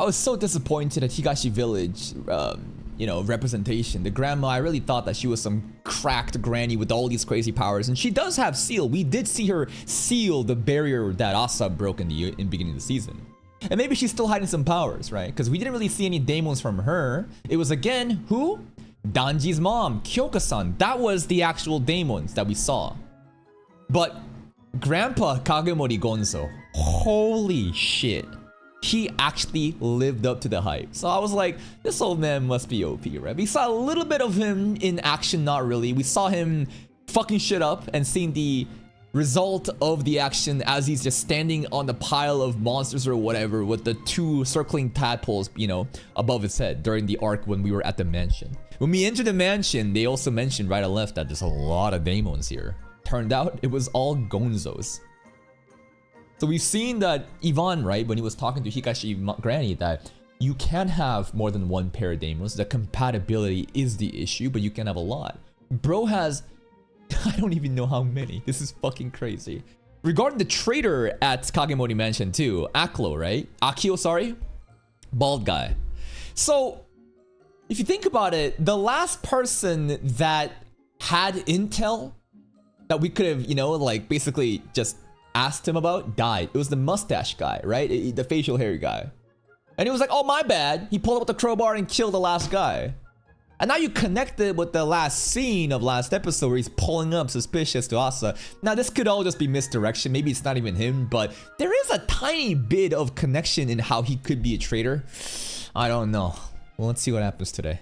I was so disappointed at Higashi Village, you know, representation. The grandma, I really thought that she was some cracked granny with all these crazy powers, and she does have seal. We did see her seal the barrier that Asa broke in the beginning of the season. And maybe she's still hiding some powers, right? Because we didn't really see any Daemons from her. It was again, who? Danji's mom, Kyoka-san. That was the actual Daemons that we saw. But Grandpa Kagemori Gonzo, holy shit. He actually lived up to the hype. So I was like, this old man must be OP, right? We saw a little bit of him in action, not really. We saw him fucking shit up and seeing the result of the action as he's just standing on the pile of monsters or whatever with the two circling tadpoles, you know, above his head during the arc when we were at the mansion. When we entered the mansion, they also mentioned right and left that there's a lot of Daemons here. Turned out it was all Gonzos. So we've seen that Ivan, right, when he was talking to Hikashi Granny, that you can have more than one pair of Daemons. The compatibility is the issue, but you can have a lot. Bro has, I don't even know how many. This is fucking crazy. Regarding the traitor at Kagemori Mansion too, Aklo, right? Akio, sorry? Bald guy. So, if you think about it, the last person that had intel that we could have, you know, like basically just asked him about died. It was the mustache guy, right? The facial hairy guy. And he was like, oh, my bad. He pulled up with the crowbar and killed the last guy. And now you connect it with the last scene of last episode where he's pulling up suspicious to Asa. Now this could all just be misdirection. Maybe it's not even him, but there is a tiny bit of connection in how he could be a traitor. I don't know. Well, let's see what happens today.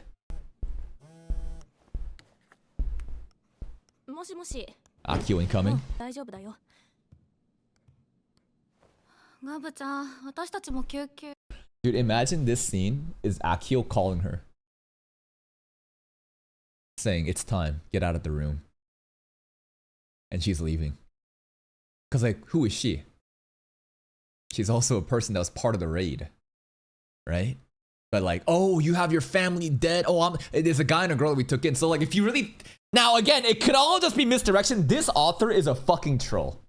Akio incoming. Dude, imagine this scene is Akio calling her. Saying, it's time, get out of the room. And she's leaving. Because like, who is she? She's also a person that was part of the raid. Right? But like, oh, you have your family dead. Oh, there's a guy and a girl that we took in. So like, if you really... Now again, it could all just be misdirection. This author is a fucking troll.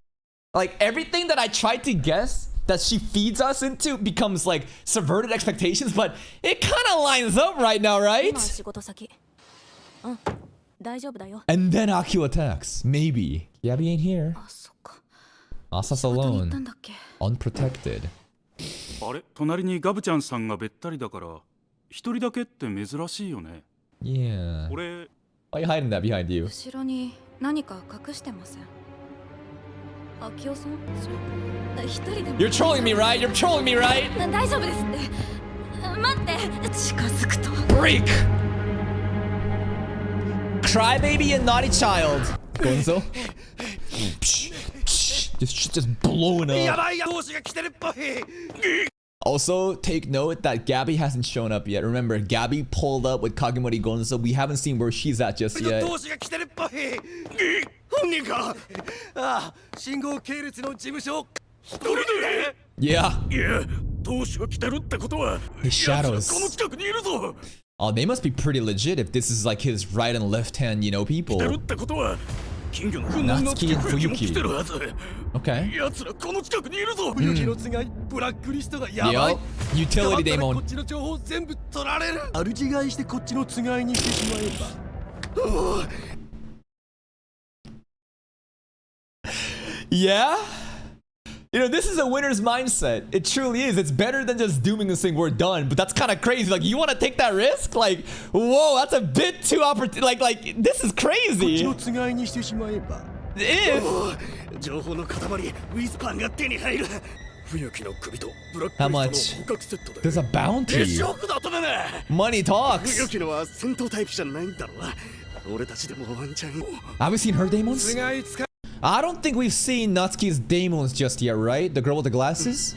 Like, everything that I tried to guess that she feeds us into becomes like subverted expectations, but it kind of lines up right now, right? And then Akio attacks. Maybe. Gabby ain't here. Asa's alone. Unprotected. Yeah. Why are you hiding that behind you? You're trolling me, right? You're trolling me, right? Break! Crybaby and naughty child. Gonzo. Just blowing up. Also, take note that Gabby hasn't shown up yet. Remember, Gabby pulled up with Kagemori Gonzo. We haven't seen where she's at just yet. Yeah. His shadows. Oh, they must be pretty legit if this is like his right and left hand, you know, people. Natsuki and Fuyuki. Okay. Yup. Utility Daemon. Yeah? You know, this is a winner's mindset. It truly is. It's better than just dooming this thing, we're done. But that's kind of crazy. Like, you want to take that risk? Like, whoa, that's a bit too like, this is crazy. How much? There's a bounty. Money talks. Have we seen her Daemons? I don't think we've seen Natsuki's Daemons just yet, right? The girl with the glasses?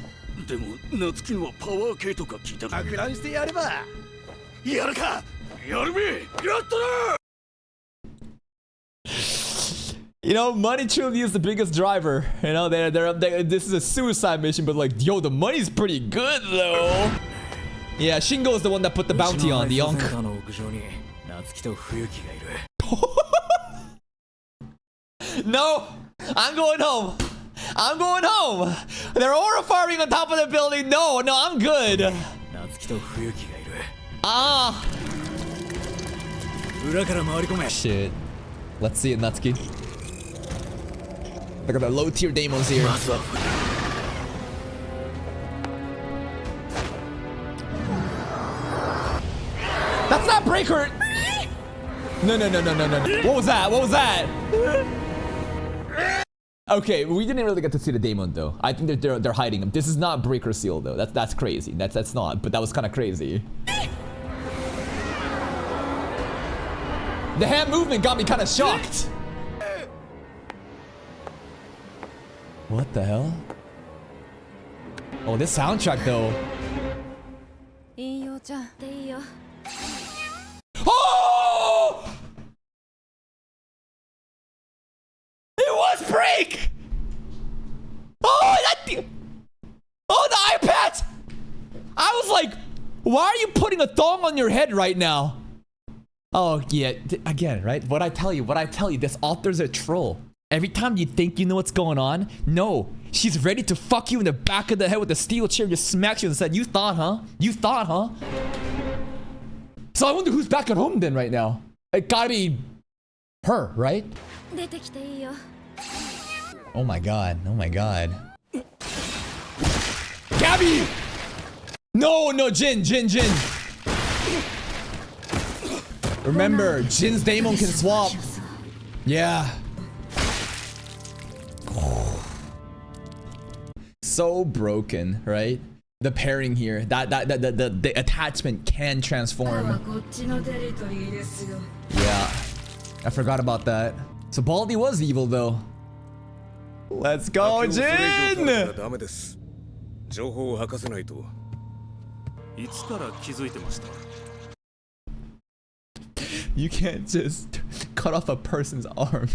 You know, money truly is the biggest driver. You know, this is a suicide mission, but like, yo, the money's pretty good though. Yeah, Shingo is the one that put the bounty on the Yonk. No, I'm going home. I'm going home. They're aura farming on top of the building. No, I'm good. Ah! Shit. Let's see it, Natsuki. Look at the low tier Daemons here. That's not Breaker! No. What was that? What was that? Okay, we didn't really get to see the Daemon though. I think they're hiding him. This is not Breaker Seal though. That's crazy. That's not. But that was kind of crazy. The hand movement got me kind of shocked. What the hell? Oh, this soundtrack though. Oh! It was Break! Oh, oh, the iPad! I was like, why are you putting a thong on your head right now? Oh, yeah, again, right? What I tell you, this author's a troll. Every time you think you know what's going on, no. She's ready to fuck you in the back of the head with a steel chair, just smacks you and said, you thought, huh? You thought, huh? So I wonder who's back at home then right now. It gotta be her, right? Oh my god, oh my god. GABBY! No, Jin. Remember, Jin's Daemon can swap. Yeah. So broken, right? The pairing here, the attachment can transform. Yeah, I forgot about that. So Baldy was evil though. Let's go, Jin! You can't just cut off a person's arm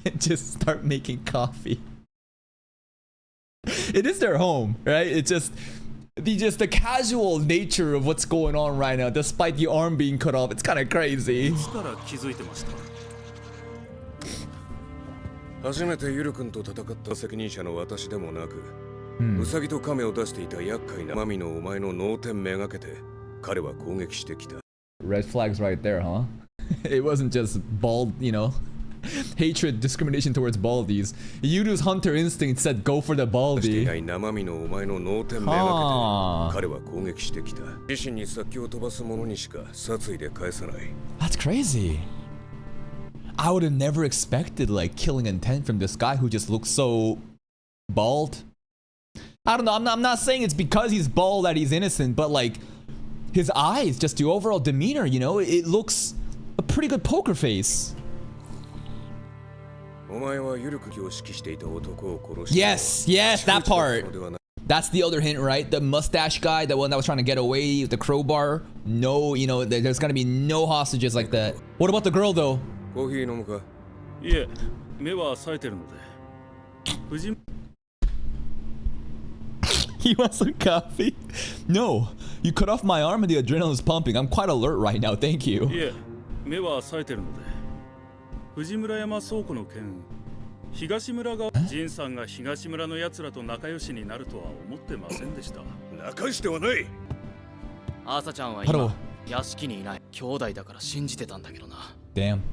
and just start making coffee. It is their home, right? It's just the casual nature of what's going on right now, despite the arm being cut off. It's kind of crazy. Red flags right there, huh? It wasn't just bald, you know, hatred, discrimination towards baldies. Yuru's hunter instinct said go for the baldy. That's crazy. I would have never expected like killing intent from this guy who just looks so bald. I don't know, I'm not saying it's because he's bald that he's innocent, but like his eyes, just the overall demeanor, you know, it looks a pretty good poker face. Yes, that part. That's the other hint, right? The mustache guy, the one that was trying to get away with the crowbar. No, you know, there's gonna be no hostages like that. What about the girl though? You want some coffee? No, you cut off my arm and the adrenaline's pumping. I'm quite alert right now, thank you. What Damn.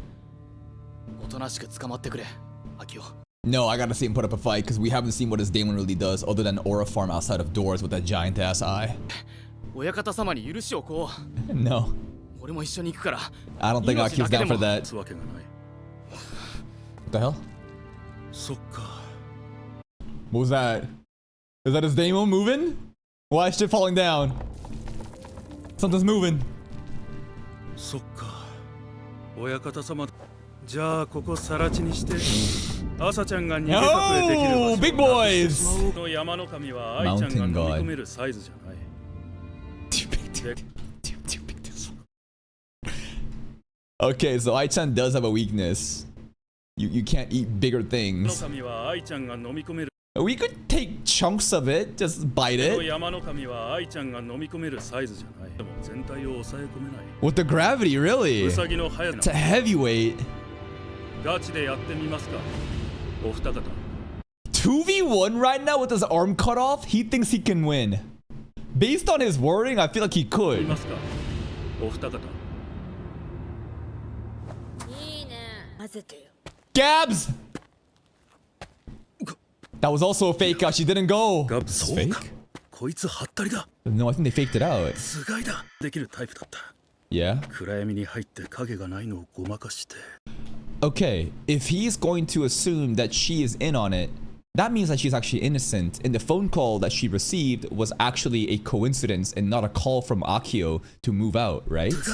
No, I gotta see him put up a fight because we haven't seen what his Daemon really does other than aura farm outside of doors with that giant ass eye. No. I don't think Aki's down for that. What the hell? What was that? Is that his Daemon moving? Why is shit falling down? Something's moving. Oh, big boys! Mountain god. Too big this one. Okay, so Ai-chan does have a weakness. You can't eat bigger things. We could take chunks of it, just bite it. With the gravity, really? It's a heavyweight. 2v1 right now with his arm cut off? He thinks he can win. Based on his wording, I feel like he could. Gabs! That was also a fake out. She didn't go. It's fake? No, I think they faked it out. Yeah. Okay, if he's going to assume that she is in on it, that means that she's actually innocent, and the phone call that she received was actually a coincidence and not a call from Akio to move out, right? It's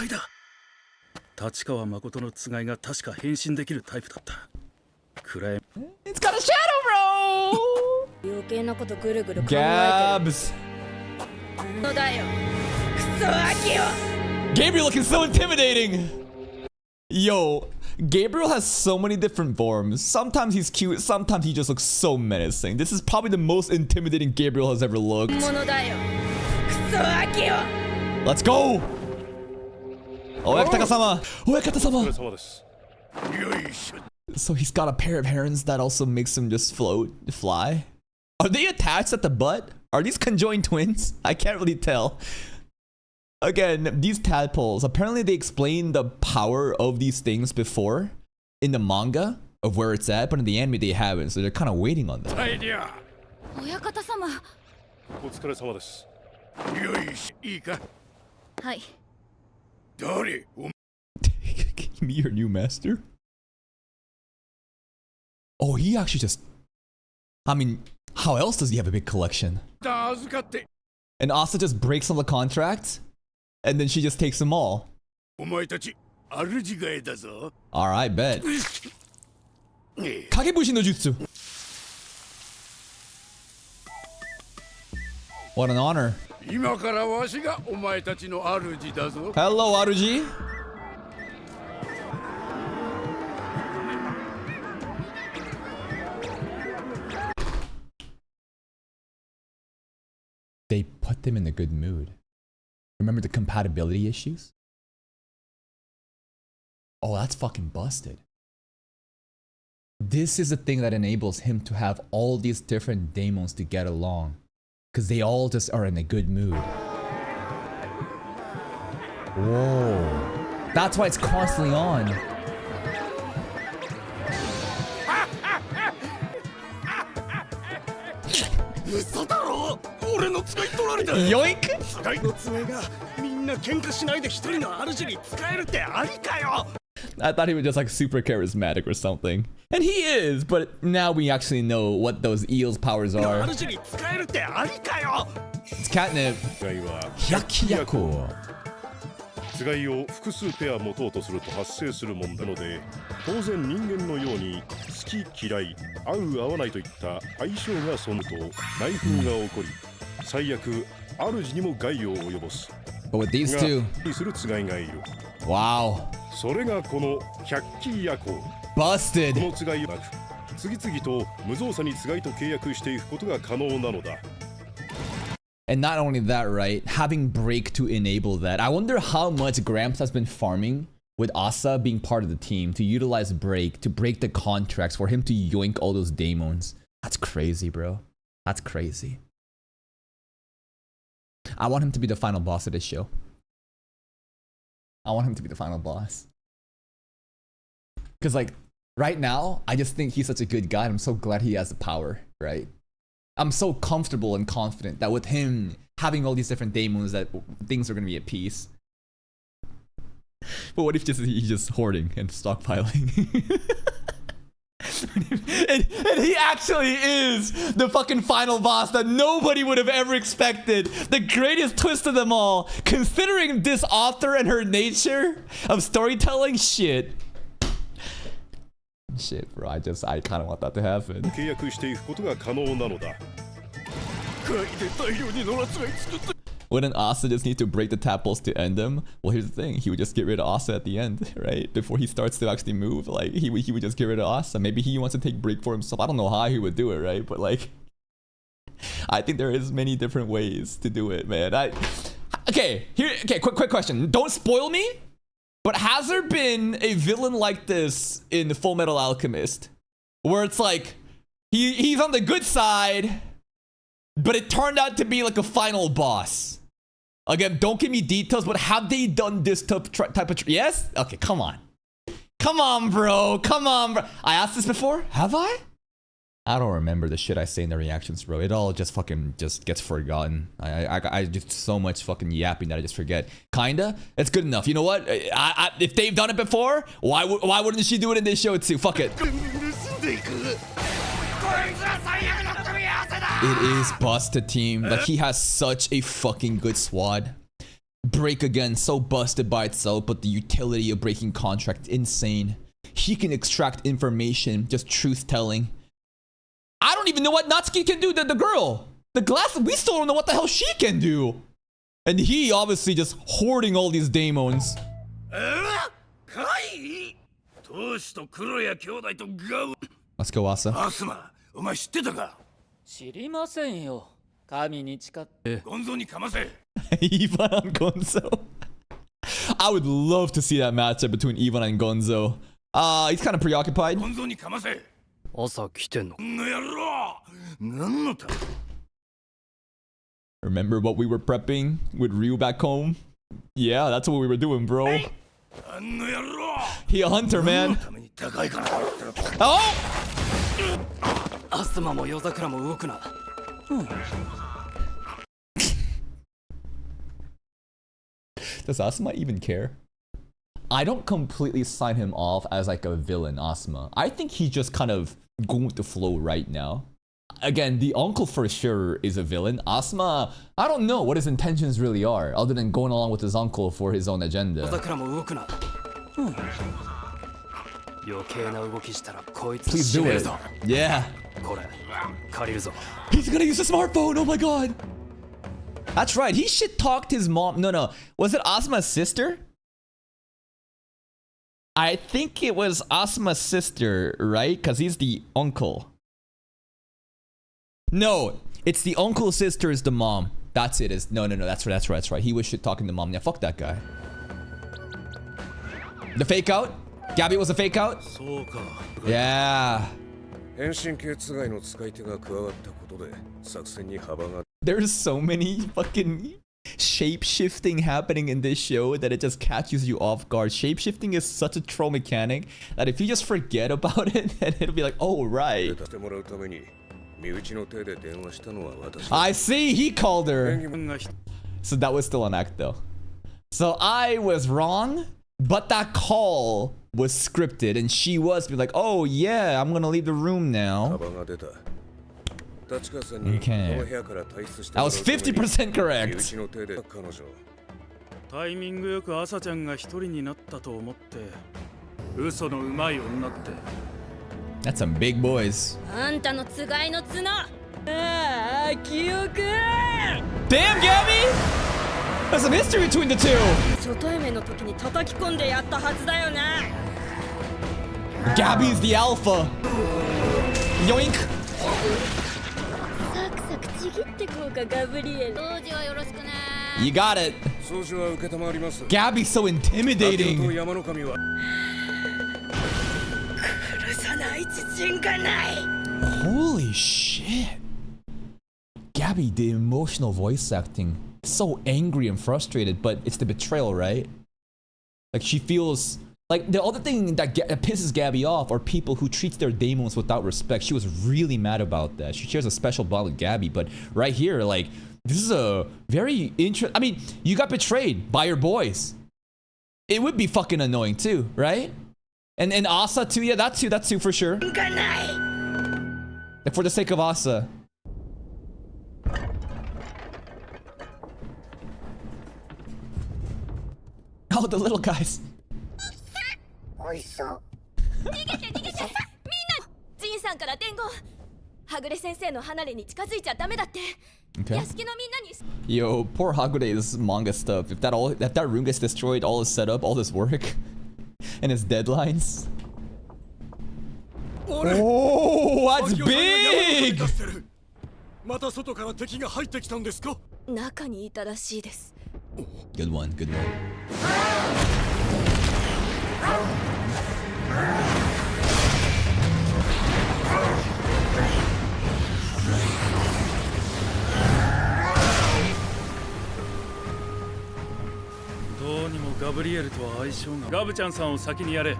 got a shadow, bro! Gabs! Gabriel looking so intimidating! Yo, Gabriel has so many different forms. Sometimes he's cute, sometimes he just looks so menacing. This is probably the most intimidating Gabriel has ever looked. Let's go! Oyakata-sama! Oyakata-sama! So he's got a pair of herons that also makes him just float, fly? Are they attached at the butt? Are these conjoined twins? I can't really tell. Again, these tadpoles, apparently they explained the power of these things before in the manga of where it's at, but in the anime they haven't, so they're kind of waiting on that. Me, your new master? Oh, he actually just... I mean, how else does he have a big collection? And Asa just breaks on the contract? And then she just takes them all. Alright, bet. Kagebushi no jutsu. What an honor. Hello, Aruji. They put them in a good mood. Remember the compatibility issues? Oh, that's fucking busted. This is the thing that enables him to have all these different Daemons to get along. Because they all just are in a good mood. Whoa. That's why it's constantly on. Yoink! I thought he was just like super charismatic or something. And he is, but now we actually know what those eels' powers are. It's catnip. Hyakyako. つがいを複数ペア持とうとすると発生するもんなので、当然人間のように好き嫌い、合う合わないといった相性が損と内紛が起こり、最悪主にも害を及ぼす。But with these two, するつがいがいる。Wow. それがこの百鬼夜行。Busted. このつがいなく、次々と無造作につがいと契約していくことが可能なのだ。And not only that, right? Having break to enable that. I wonder how much Gramps has been farming with Asa being part of the team to utilize break, to break the contracts for him to yoink all those Daemons. That's crazy, bro. That's crazy. I want him to be the final boss of this show. I want him to be the final boss. Because like, right now, I just think he's such a good guy. I'm so glad he has the power, right? I'm so comfortable and confident that with him having all these different Daemons that things are going to be at peace. But what if he's just hoarding and stockpiling? and he actually is the fucking final boss that nobody would have ever expected. The greatest twist of them all. Considering this author and her nature of storytelling, shit, bro, I kind of want that to happen. Wouldn't Asa just need to break the tadpoles to end them? Well, here's the thing. He would just get rid of Asa at the end, right? Before he starts to actually move, like, he would just get rid of Asa. Maybe he wants to take break for himself. I don't know how he would do it, right? But, like, I think there is many different ways to do it, man. Okay, quick question. Don't spoil me. But has there been a villain like this in the Full Metal Alchemist? Where it's like, he's on the good side, but it turned out to be like a final boss. Again, don't give me details, but have they done this type of... Yes? Okay, come on. Come on, bro. Come on, bro. I asked this before? Have I? I don't remember the shit I say in the reactions, bro. It all just fucking just gets forgotten. I just so much fucking yapping that I just forget. Kinda? It's good enough. You know what? If they've done it before, why wouldn't she do it in this show too? Fuck it. It is busted, team. Like, he has such a fucking good squad. Break again, so busted by itself, but the utility of breaking contract, insane. He can extract information, just truth telling. I don't even know what Natsuki can do, the girl. The glass, we still don't know what the hell she can do. And he obviously just hoarding all these Daemons. Let's go, Asa. お前知ってたか知りませんよ神に誓ってゴンゾにかませ Ivan and Gonzo. I would love to see that matchup between Ivan and Gonzo. He's kind of preoccupied. ゴンゾにかませ朝来てんのの野郎何のた Remember what we were prepping with Ryu back home? Yeah, that's what we were doing, bro. He a hunter, man. Oh! アスマも夜桜も動くな Does Asuma even care? I don't completely sign him off as like a villain, Asuma. I think he's just kind of going with the flow right now. Again, the uncle for sure is a villain. Asuma, I don't know what his intentions really are, other than going along with his uncle for his own agenda. Please do it. Yeah. He's gonna use a smartphone, oh my god. That's right, he shit talked his mom. No. Was it Asuma's sister? I think it was Asuma's sister, right? Because he's the uncle. No, it's the uncle's sister is the mom. That's it. No. That's right. He was shit talking the mom. Yeah, fuck that guy. The fake out? Gabby was a fake out? Yeah. There's so many fucking shape-shifting happening in this show that it just catches you off guard. Shape-shifting is such a troll mechanic that if you just forget about it, then it'll be like, oh, right. I see, he called her. So that was still an act though. So I was wrong, but that call was scripted and she was like, oh yeah, I'm gonna leave the room now. Okay. That was 50% correct. That's some big boys. Damn, Gabby! There's some history between the two. Gabby's the alpha. Yoink. You got it. Gabby's so intimidating. Holy shit. Gabby, the emotional voice acting. So angry and frustrated, but it's the betrayal, right? Like she feels... Like the other thing that pisses Gabby off are people who treat their Daemons without respect. She was really mad about that. She shares a special bond with Gabby, but right here, like, this is a very I mean, you got betrayed by your boys. It would be fucking annoying too, right? And Asa too, yeah, that too for sure. Like for the sake of Asa. Oh, the little guys. Okay. Yo, poor Hagure's manga stuff. If that room gets destroyed, all his setup, all this work, and his deadlines. Oh, that's big! Good one, good one. どうにもガブリエルとは相性が。ガブちゃんさんを先にやれ。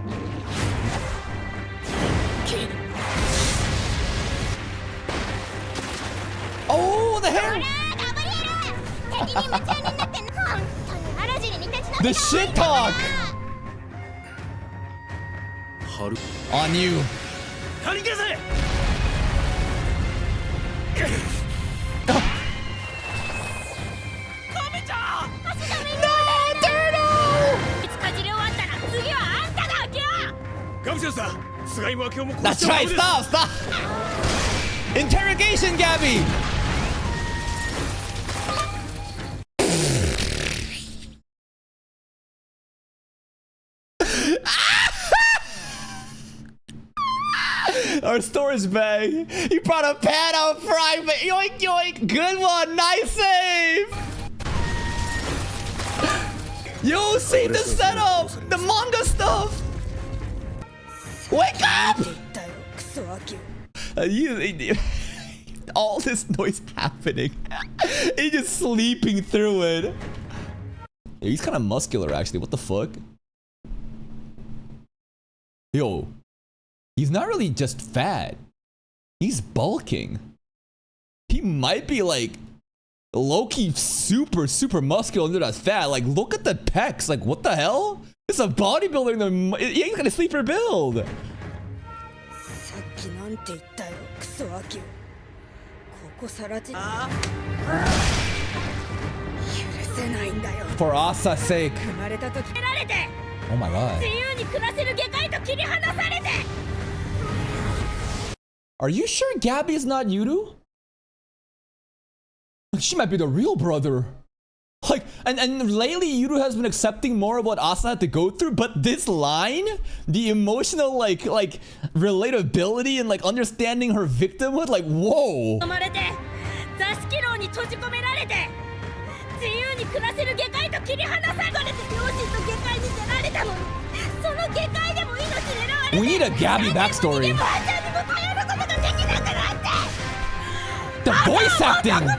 Oh, the hair! The shit talk! On you. That's right, stop! Interrogation, Gabby! Our store is back. He brought a pad out private. Yoink, yoink. Good one. Nice save. Yo, see the setup. The manga stuff. Wake up. All this noise happening. He's just sleeping through it. Yeah, he's kind of muscular, actually. What the fuck? Yo. He's not really just fat. He's bulking. He might be like low-key super muscular under that fat. Like, look at the pecs. Like, what the hell? It's a bodybuilder. He ain't got a sleeper build. For Asa's sake. Oh my god. Are you sure Gabby is not Yuru? She might be the real brother. Like, and lately Yuru has been accepting more of what Asa had to go through, but this line, the emotional like relatability and like understanding her victimhood, like whoa. We need a Gabby backstory. The voice acting!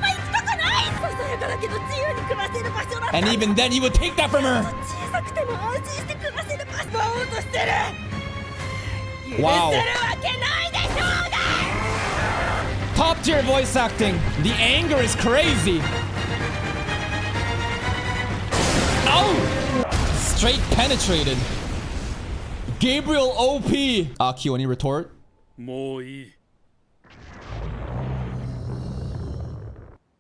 And even then, you would take that from her! Wow. Top tier voice acting. The anger is crazy. Oh! Straight penetrated. Gabriel OP. Q, any retort? もういい。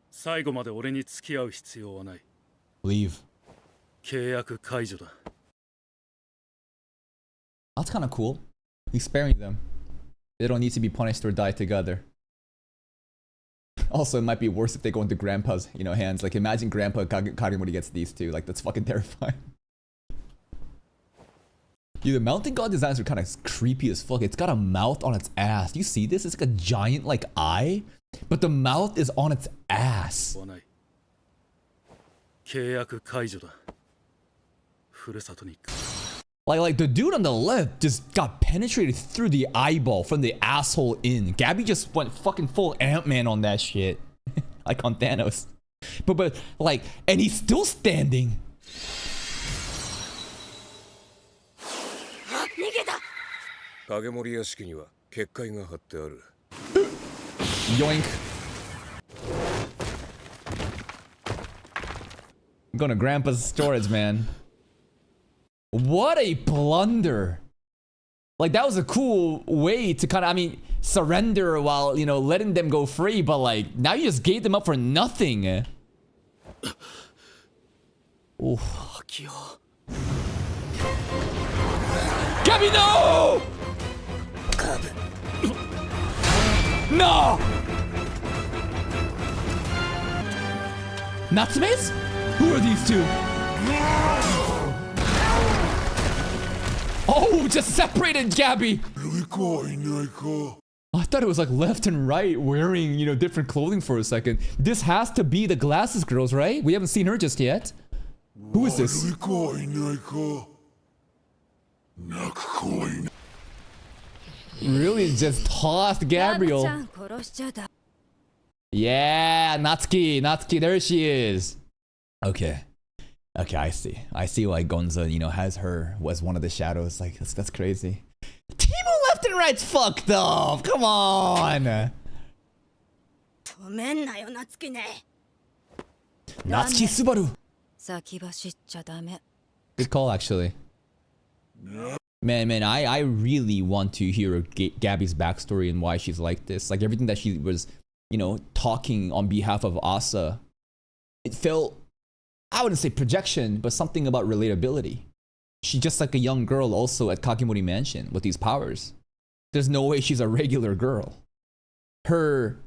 最後まで俺に付き合う必要はない。Leave. 契約解除だ。That's kind of cool. He's sparing them. They don't need to be punished or die together. Also, it might be worse if they go into Grandpa's, hands. Like, imagine Grandpa Kagen when he gets these two. Like, that's fucking terrifying. Dude, the mountain god designs are kind of creepy as fuck. It's got a mouth on its ass. Do you see this? It's like a giant, like, eye. But the mouth is on its ass. Like the dude on the left just got penetrated through the eyeball from the asshole in. Gabby just went fucking full Ant-Man on that shit. Like on Thanos. But like, and he's still standing. Yoink. I'm going to Grandpa's storage, man. What a blunder. Like, that was a cool way to kind of, surrender while, letting them go free. But, like, now you just gave them up for nothing. Oh. Gabby, no! No! Natsume's? Who are these two? Oh, just separated Gabby! I thought it was like left and right wearing, different clothing for a second. This has to be the glasses girls, right? We haven't seen her just yet. Who is this? Really just tossed Gabriel. Yeah, Natsuki, there she is. Okay. Okay, I see. I see why Gonza, you know, has her as one of the shadows. Like, that's crazy. Timo left and right's fucked up. Come on. Natsuki Subaru. Good call, actually. Man, I really want to hear Gabby's backstory and why she's like this. Like, everything that she was, you know, talking on behalf of Asa. It felt, I wouldn't say projection, but something about relatability. She's just like a young girl also at Kakimori Mansion with these powers. There's no way she's a regular girl. Her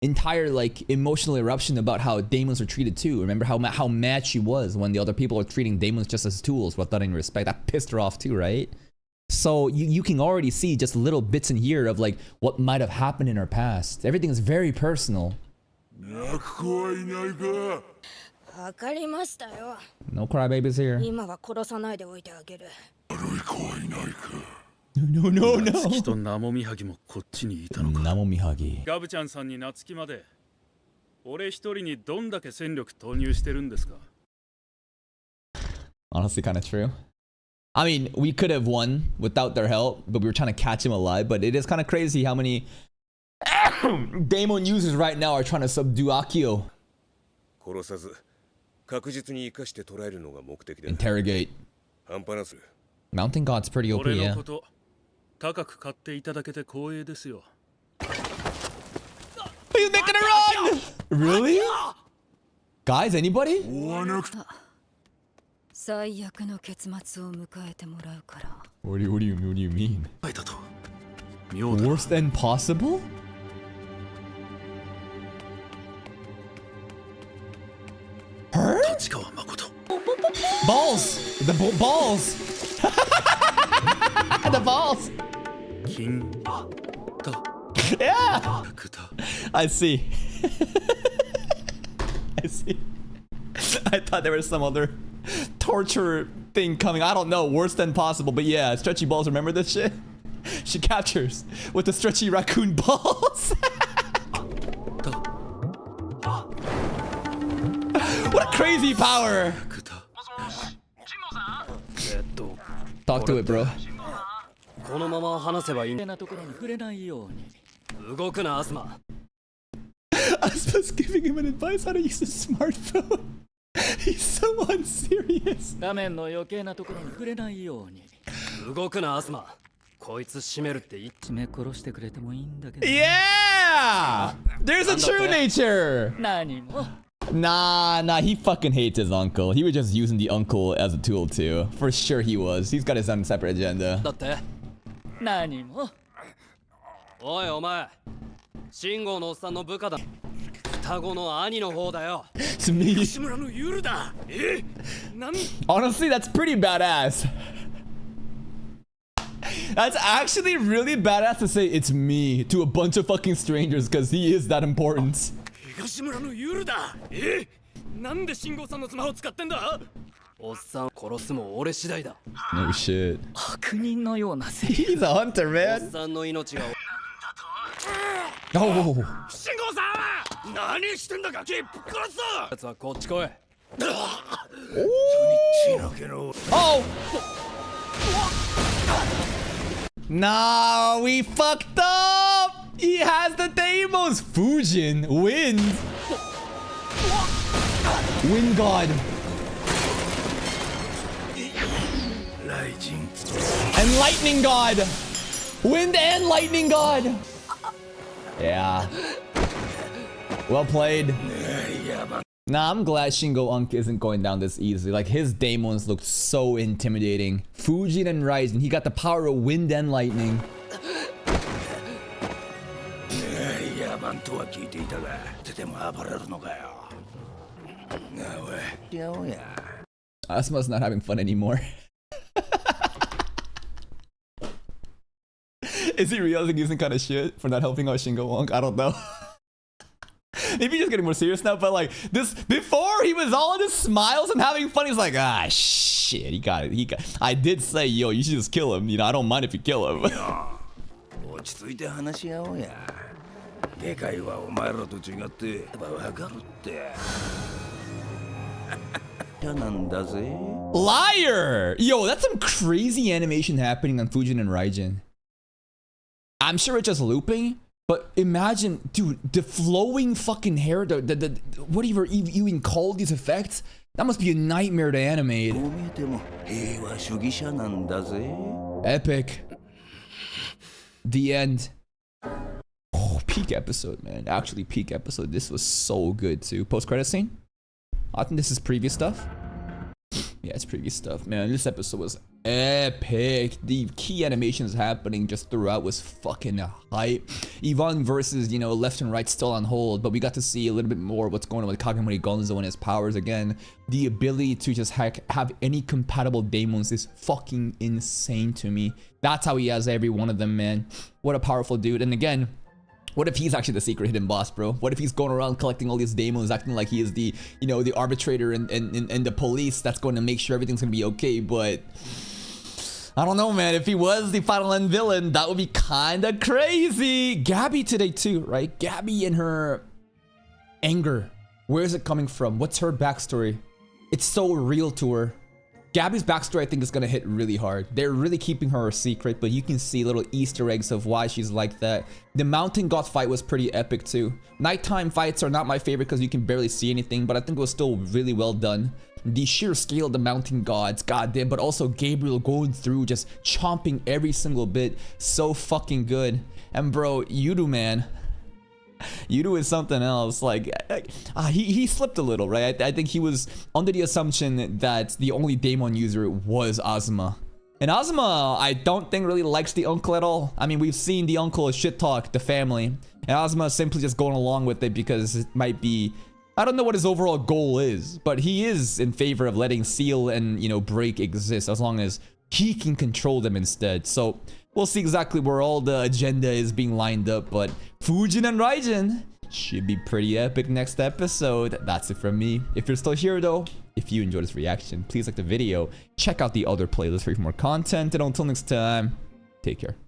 entire like emotional eruption about how Daemons are treated too. Remember how mad she was when the other people are treating Daemons just as tools without any respect. That pissed her off too, right? So you can already see just little bits in here of like what might have happened in her past. Everything is very personal. No crybabies here. No. 月とナモミハギもこっちにいたのか。ナモミハギ。ガブちゃんさんに夏希まで。俺一人にどんだけ戦力投入してるんですか。Honestly, kind of true. I mean, we could have won without their help, but we were trying to catch him alive. But it is kind of crazy how many Daemon users right now are trying to subdue Akio. Interrogate. Mountain God's pretty OP, yeah. 高く買っていただけて光栄ですよ。 He's making a run! Really? Guys, anybody? What do you mean? Worst end possible? Her? Balls! The balls! The balls! Yeah! I see. I see. I thought there was some other torture thing coming. I don't know. Worse than possible. But yeah, stretchy balls. Remember this shit? She captures with the stretchy raccoon balls. What a crazy power. Talk to it, bro. Asuma's giving him an advice how to use a smartphone. He's so unserious. Yeah! There's a true nature! Nah, he fucking hates his uncle. He was just using the uncle as a tool too. For sure he was. He's got his own separate agenda. It's me. Honestly, that's pretty badass. That's actually really badass to say it's me to a bunch of fucking strangers because he is that important. No shit. He's a hunter, man. Oh. Oh. Nah, we fucked up. He has the Daemons. Fujin wins. Wind God. And Lightning God. Wind and Lightning God. Yeah. Well played. Nah, I'm glad Shingo Unk isn't going down this easily. Like, his Daemons looked so intimidating. Fujin and Ryzen, he got the power of wind and lightning. Asuma's not having fun anymore. Is he realizing he's in kind of shit for not helping out Shingo Wonk? I don't know. Maybe he's just getting more serious now, but like this before he was all in his smiles and having fun. He's like, ah shit, he got it. I did say, yo, you should just kill him. You know, I don't mind if you kill him. Liar! Yo, that's some crazy animation happening on Fujin and Raijin. I'm sure it's just looping, but imagine, dude, the flowing fucking hair, what do you even call these effects? That must be a nightmare to animate. Epic. The end. Oh, peak episode, man. Actually, peak episode. This was so good, too. Post-credit scene? I think this is previous stuff. Yeah, it's previous stuff, man. This episode was epic. The key animations happening just throughout was fucking hype. Yvonne versus, you know, left and right still on hold, but we got to see a little bit more what's going on with Kagemori Gonzo and his powers again. The ability to just have any compatible Daemons is fucking insane to me. That's how he has every one of them, man. What a powerful dude. And again, what if he's actually the secret hidden boss, bro? What if he's going around collecting all these Daemons, acting like he is the, you know, the arbitrator and the police that's going to make sure everything's going to be okay? But I don't know, man. If he was the final end villain, that would be kind of crazy. Gabby today too, right? Gabby and her anger. Where is it coming from? What's her backstory? It's so real to her. Gabby's backstory, I think, is going to hit really hard. They're really keeping her a secret, but you can see little Easter eggs of why she's like that. The Mountain God fight was pretty epic, too. Nighttime fights are not my favorite because you can barely see anything, but I think it was still really well done. The sheer scale of the Mountain Gods, goddamn, but also Gabriel going through, just chomping every single bit. So fucking good. And bro, Yudu, man. Yudu is something else. Like, he slipped a little, right? I think he was under the assumption that the only Daemon user was Azuma. And Azuma, I don't think really likes the uncle at all. I mean, we've seen the uncle shit talk the family. And Azuma is simply just going along with it because it might be... I don't know what his overall goal is, but he is in favor of letting Seal and, you know, Break exist as long as he can control them instead. So we'll see exactly where all the agenda is being lined up, but Fujin and Raijin should be pretty epic next episode. That's it from me. If you're still here though, if you enjoyed this reaction, please like the video, check out the other playlist for more content, and until next time, take care.